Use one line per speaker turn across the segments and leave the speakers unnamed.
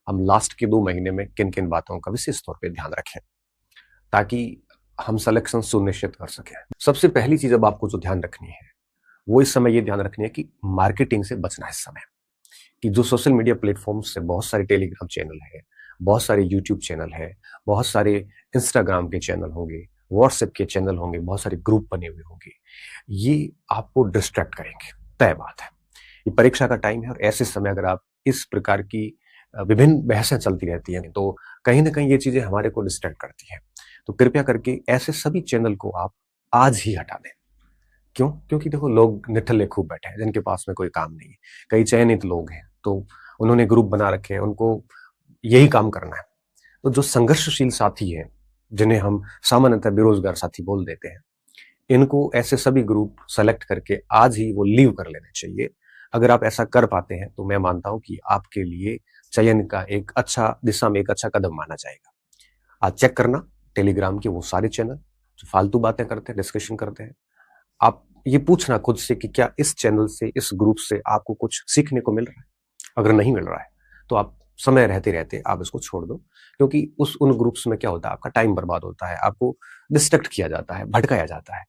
हम लास्ट के 2 महीने में किन किन बातों का विशेष तौर पे ध्यान रखें ताकि हम सिलेक्शन सुनिश्चित कर सकें। सबसे पहली चीज अब आपको जो ध्यान रखनी है वो इस समय ये ध्यान रखनी है कि मार्केटिंग से बचना है इस समय। कि जो सोशल मीडिया प्लेटफॉर्म्स से बहुत सारे टेलीग्राम चैनल है, बहुत सारे यूट्यूब चैनल है, बहुत सारे इंस्टाग्राम के चैनल होंगे, व्हाट्सएप के चैनल होंगे, बहुत सारे ग्रुप बने हुए होंगे, ये आपको डिस्ट्रैक्ट करेंगे। तय बात है, ये परीक्षा का टाइम है और ऐसे समय अगर आप इस प्रकार की विभिन्न बहसें चलती रहती हैं तो कहीं ना कहीं ये चीजें हमारे को डिस्ट्रैक्ट करती हैं। तो कृपया करके ऐसे सभी चैनल को आप आज ही हटा दें। क्यों? क्योंकि देखो लोग निठल्ले खूब बैठे हैं जिनके पास में कोई काम नहीं है। कई चयनित लोग हैं तो उन्होंने ग्रुप बना रखे हैं, उनको यही काम करना है। तो जो संघर्षशील साथी हैं, जिन्हें हम सामान्यतः बेरोजगार साथी बोल देते हैं, इनको ऐसे सभी ग्रुप सेलेक्ट करके आज ही वो लीव कर लेने चाहिए। अगर आप ऐसा कर पाते हैं तो मैं मानता हूं कि आपके लिए चयन का एक अच्छा दिशा में एक अच्छा कदम माना जाएगा। आज चेक करना टेलीग्राम के वो सारे चैनल जो फालतू बातें करते हैं, डिस्कशन करते हैं। आप ये पूछना खुद से कि क्या इस चैनल से, इस ग्रुप से आपको कुछ सीखने को मिल रहा है? अगर नहीं मिल रहा है तो आप समय रहते रहते आप इसको छोड़ दो। क्योंकि उन ग्रुप्स में क्या होता है, आपका टाइम बर्बाद होता है, आपको डिस्ट्रैक्ट किया जाता है, भटकाया जाता है।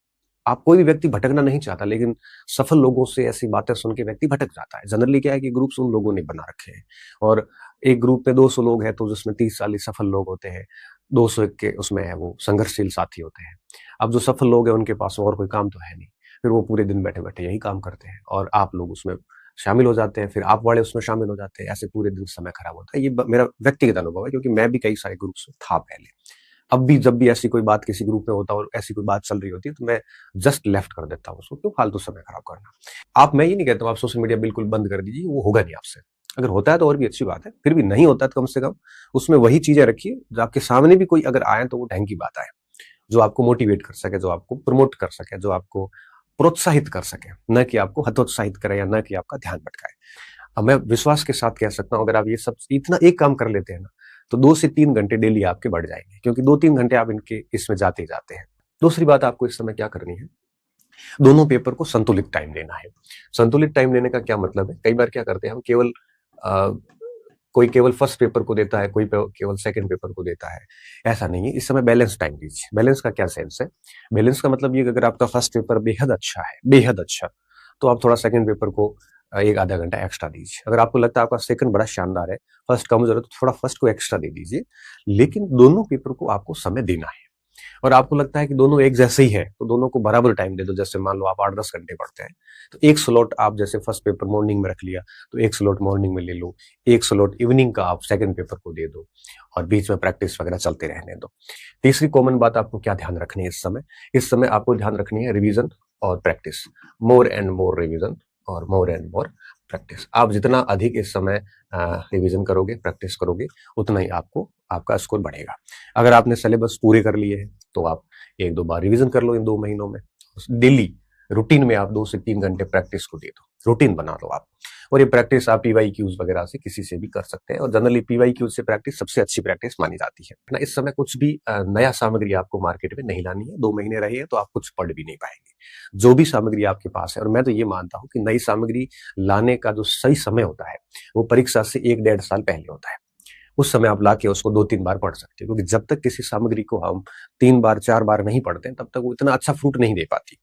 आप कोई भी व्यक्ति भटकना नहीं चाहता, लेकिन सफल लोगों से ऐसी बातें सुन के व्यक्ति भटक जाता है। जनरली क्या है कि ग्रुप्स उन लोगों ने बना रखे हैं और एक ग्रुप में 200 लोग हैं तो जिसमें 30-40 सफल लोग होते हैं, 200 के उसमें है वो संघर्षशील साथी होते हैं। अब जो सफल लोग हैं उनके पास और कोई काम तो है नहीं, फिर वो पूरे दिन बैठे बैठे यही काम करते हैं और आप लोग उसमें शामिल हो जाते हैं, फिर आप वाले उसमें शामिल हो जाते हैं, ऐसे पूरे दिन समय खराब होता है। ये मेरा व्यक्तिगत अनुभव है क्योंकि मैं भी कई सारे ग्रुप्स में था पहले। अब भी जब भी ऐसी कोई बात किसी ग्रुप में होता है और ऐसी कोई बात चल रही होती है तो मैं जस्ट लेफ्ट कर देता हूँ उसको। क्यों फालतू समय खराब करना। आप, मैं ये नहीं कहता हूँ आप सोशल मीडिया बिल्कुल बंद कर दीजिए, वो होगा नहीं आपसे। अगर होता है तो और भी अच्छी बात है, फिर भी नहीं होता है तो कम से कम उसमें वही चीजें रखिए जो आपके सामने भी कोई अगर आए तो वो ढंग की बात आए, जो आपको मोटिवेट कर सके, जो आपको प्रमोट कर सके, जो आपको प्रोत्साहित कर सके, न कि आपको हतोत्साहित करे या न कि आपका ध्यान भटकाए। अब मैं विश्वास के साथ कह सकता हूं अगर आप ये सब इतना एक काम कर लेते हैं ना तो 2 से 3 घंटे डेली आपके बढ़ जाएंगे, क्योंकि 2-3 घंटे आप इनके इसमें जाते ही जाते हैं। दूसरी बात आपको इस समय क्या करनी है, दोनों पेपर को संतुलित टाइम देना है। संतुलित टाइम देने का क्या मतलब है, कई बार क्या करते हैं हम केवल कोई केवल फर्स्ट पेपर को देता है, कोई केवल सेकंड पेपर को देता है। ऐसा नहीं है, इस समय बैलेंस टाइम दीजिए। बैलेंस का क्या सेंस है, बैलेंस का मतलब ये कि अगर आपका फर्स्ट पेपर बेहद अच्छा है, बेहद अच्छा, तो आप थोड़ा सेकंड पेपर को एक आधा घंटा एक्स्ट्रा दीजिए। अगर आपको लगता है आपका सेकंड बड़ा शानदार है, फर्स्ट कमजोर है, तो थोड़ा फर्स्ट को एक्स्ट्रा दे दीजिए। लेकिन दोनों पेपर को आपको समय देना है। और आपको लगता है कि दोनों एक जैसे ही है तो दोनों को बराबर टाइम दे दो। जैसे मान लो आप 8-10 घंटे पढ़ते हैं तो एक स्लॉट आप जैसे फर्स्ट पेपर मॉर्निंग में रख लिया तो एक स्लॉट मॉर्निंग में ले लो, एक स्लॉट इवनिंग का आप सेकंड पेपर को दे दो और बीच में प्रैक्टिस वगैरह चलते रहने दो। तीसरी कॉमन बात आपको क्या ध्यान रखनी है इस समय आपको ध्यान रखनी है रिवीजन और practice. More and more revision और मोर एंड मोर प्रैक्टिस। आप जितना अधिक इस समय रिवीजन करोगे, प्रैक्टिस करोगे, उतना ही आपको आपका स्कोर बढ़ेगा। अगर आपने सिलेबस पूरे कर लिए हैं तो आप 1-2 बार रिवीजन कर लो इन 2 महीनों में। डेली रूटीन में आप 2 से 3 घंटे प्रैक्टिस को दे दो, रूटीन बना लो आप। और ये प्रैक्टिस आप PYQs वगैरह से किसी से भी कर सकते हैं और जनरली PYQ से प्रैक्टिस सबसे अच्छी प्रैक्टिस मानी जाती है ना। इस समय कुछ भी नया सामग्री आपको मार्केट में नहीं लानी है। 2 महीने रहे हैं तो आप कुछ पढ़ भी नहीं पाएंगे। जो भी सामग्री आपके पास है, और मैं तो ये मानता हूं कि नई सामग्री लाने का जो सही समय होता है वो परीक्षा से 1-1.5 साल पहले होता है। उस समय आप लाके उसको 2-3 बार पढ़ सकते हो, क्योंकि जब तक किसी सामग्री को हम 3-4 बार नहीं पढ़ते तब तक वो इतना अच्छा फ्रूट नहीं दे पाती।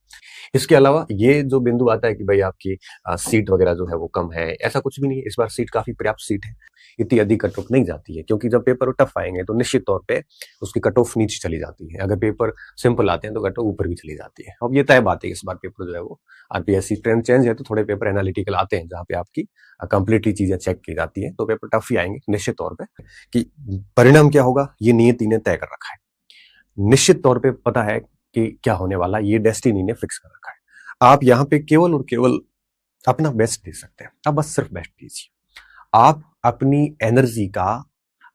इसके अलावा ये जो बिंदु आता है कि भाई आपकी सीट वगैरह जो है वो कम है, ऐसा कुछ भी नहीं है। इस बार सीट काफी पर्याप्त सीट है, इतनी अधिक कट ऑफ नहीं जाती है, क्योंकि जब पेपर टफ आएंगे तो निश्चित तौर पे उसकी कट ऑफ नीचे चली जाती है। अगर पेपर सिंपल आते हैं तो कट ऑफ ऊपर भी चली जाती है। अब ये तय बात है, इस बार पेपर जो है वो RPSC ट्रेंड चेंज है तो थोड़े पेपर एनालिटिकल आते हैं जहाँ पे आपकी कंप्लीटली चीजें चेक की जाती है, तो पेपर टफ ही आएंगे निश्चित तौर पे। कि परिणाम क्या होगा ये नियति ने तय कर रखा है, निश्चित तौर पे पता है कि क्या होने वाला, ये डेस्टिनी ने फिक्स कर रखा है। आप यहाँ पे केवल और केवल अपना बेस्ट दे सकते हैं। आप बस सिर्फ बेस्ट दीजिए। आप अपनी एनर्जी का,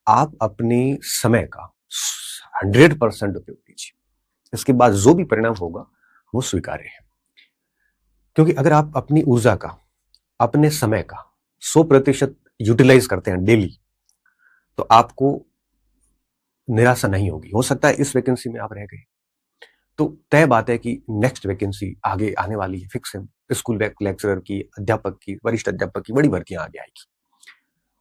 आप अपने समय का 100% उपयोग कीजिए। इसके बाद जो भी परिणाम होगा वो स्वीकार्य है। क्योंकि अगर आप अपनी ऊर्जा का, अपने समय का 100% यूटिलाइज करते हैं डेली, तो आपको निराशा नहीं होगी। हो सकता है इस वैकेंसी में आप रह गए तो तय बात है कि नेक्स्ट वैकेंसी आगे आने वाली है, फिक्स है। स्कूल लेक्चरर की, अध्यापक की, वरिष्ठ अध्यापक की बड़ी भर्तियां आगे आएगी।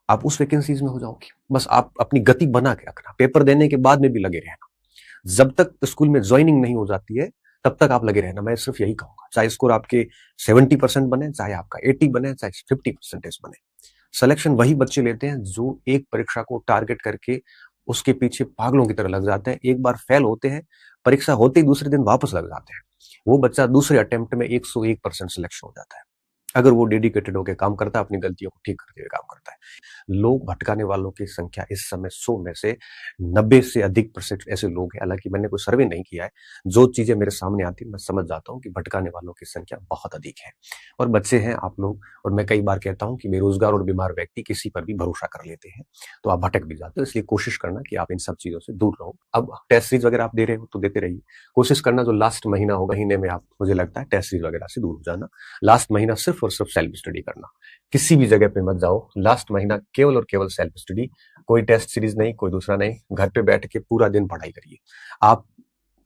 आप उस वैकेंसीज में हो जाओगे। बस आप अपनी गति बना के रखना, पेपर देने के बाद में भी लगे रहना। जब तक स्कूल में ज्वाइनिंग नहीं हो जाती है तब तक आप लगे रहना। मैं सिर्फ यही कहूंगा, चाहे स्कोर आपके 70% बने, चाहे आपका 80 बने, चाहे 50% बने, सिलेक्शन वही बच्चे लेते हैं जो एक परीक्षा को टारगेट करके उसके पीछे पागलों की तरह लग जाते हैं। एक बार फेल होते हैं, परीक्षा होते ही दूसरे दिन वापस लग जाते हैं। वो बच्चा दूसरे अटेम्प्ट में 101% सिलेक्शन हो जाता है, अगर वो डेडिकेटेड होकर काम करता है, अपनी गलतियों को ठीक करते हुए काम करता है। लोग भटकाने वालों की संख्या इस समय 100 में से 90 से अधिक परसेंट ऐसे लोग हैं। हालांकि मैंने कोई सर्वे नहीं किया है, जो चीजें मेरे सामने आती है मैं समझ जाता हूँ कि भटकाने वालों की संख्या बहुत अधिक है। और बच्चे हैं आप लोग, और मैं कई बार कहता हूँ कि बेरोजगार और बीमार व्यक्ति किसी पर भी भरोसा कर लेते हैं, तो आप भटक भी जाते हो। इसलिए कोशिश करना कि आप इन सब चीजों से दूर रहो। अब टेस्ट सीरीज वगैरह आप दे रहे हो तो देते रहिए, कोशिश करना जो लास्ट महीना होगा, महीने में आप, मुझे लगता है, टेस्ट सीरीज वगैरह से दूर हो जाना। लास्ट महीना सिर्फ और सिर्फ सेल्फ स्टडी करना, किसी भी जगह पे मत जाओ। लास्ट महीना केवल और केवल सेल्फ स्टडी, कोई टेस्ट सीरीज नहीं, कोई दूसरा नहीं। घर पे बैठ के पूरा दिन पढ़ाई करिए। आप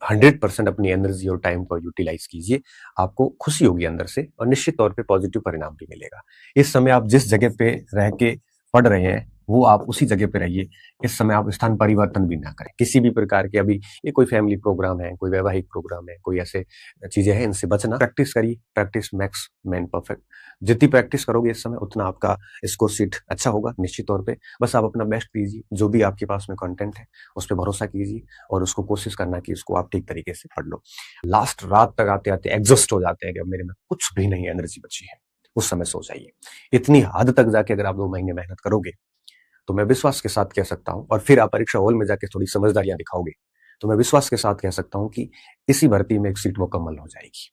100% अपनी एनर्जी और टाइम को यूटिलाइज कीजिए। आपको खुशी होगी अंदर से, और निश्चित तौर पे पॉजिटिव परिणाम भी मिलेगा। इस समय आप जिस जगह पे रह के पढ़ रहे हैं वो आप उसी जगह पे रहिए। इस समय आप स्थान परिवर्तन भी ना करें किसी भी प्रकार के। अभी ये कोई फैमिली प्रोग्राम है, कोई वैवाहिक प्रोग्राम है, कोई ऐसे चीजें हैं, इनसे बचना। प्रैक्टिस करिए, प्रैक्टिस मैक्स मैन परफेक्ट। जितनी प्रैक्टिस करोगे इस समय उतना आपका स्कोर शीट अच्छा होगा निश्चित तौर पे। बस आप अपना बेस्ट कीजिए, जो भी आपके पास में कंटेंट है उस पर भरोसा कीजिए, और उसको कोशिश करना कि उसको आप ठीक तरीके से पढ़ लो। लास्ट रात तक आते आते एग्जॉस्ट हो जाते हैं कि अब मेरे में कुछ भी नहीं एनर्जी बची है, उस समय सो जाइए। इतनी हद तक जाके अगर आप 2 महीने मेहनत करोगे तो मैं विश्वास के साथ कह सकता हूं, और फिर आप परीक्षा हॉल में जाके थोड़ी समझदारियां दिखाओगे, तो मैं विश्वास के साथ कह सकता हूं कि इसी भर्ती में एक सीट मुकम्मल हो जाएगी।